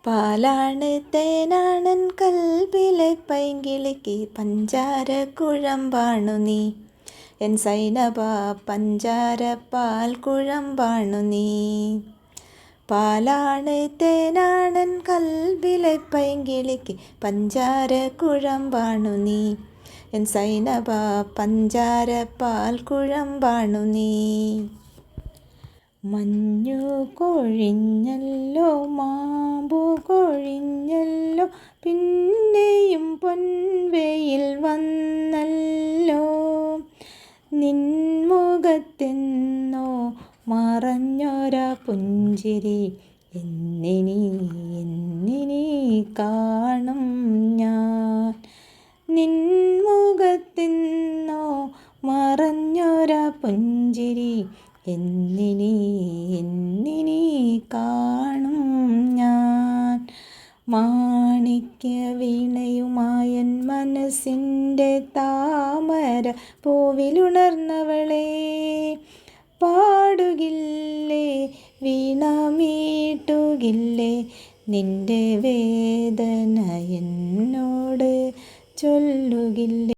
പാലാണ് തേനാണൻ കൽബിലെ പൈങ്കിളിക്ക് പഞ്ചാര കുഴമ്പാണു നീ എൻ സൈനബ പഞ്ചാര പാൽ കുഴമ്പാണു നീ. പാലാണ് തേനാണൻ കൽബിലെ പൈങ്കിളിക്ക് പഞ്ചാര കുഴമ്പാണു നീ എൻ സൈനബ പഞ്ചാര പാൽ കുഴമ്പാണു നീ. മഞ്ഞു കൊഴിഞ്ഞല്ലോ മാമ്പു കൊഴിഞ്ഞല്ലോ പിന്നെയും പൊൻവെയിൽ വന്നല്ലോ. നിൻമുഖത്തെന്നോ മറഞ്ഞൊരാ പുഞ്ചിരി എന്നിനി കാണും ഞാൻ. നിൻമുഖത്തെന്നോ മറഞ്ഞൊരാ പുഞ്ചിരി എന്നിനി കാണും ഞാൻ. മാണിക്യ വീണയുമായൻ മനസ്സിൻ്റെ താമര പൂവിലുണർന്നവളെ, പാടുകില്ലേ വീണമീട്ടുകില്ലേ നിന്റെ വേദന എന്നോട് ചൊല്ലുകില്ലേ.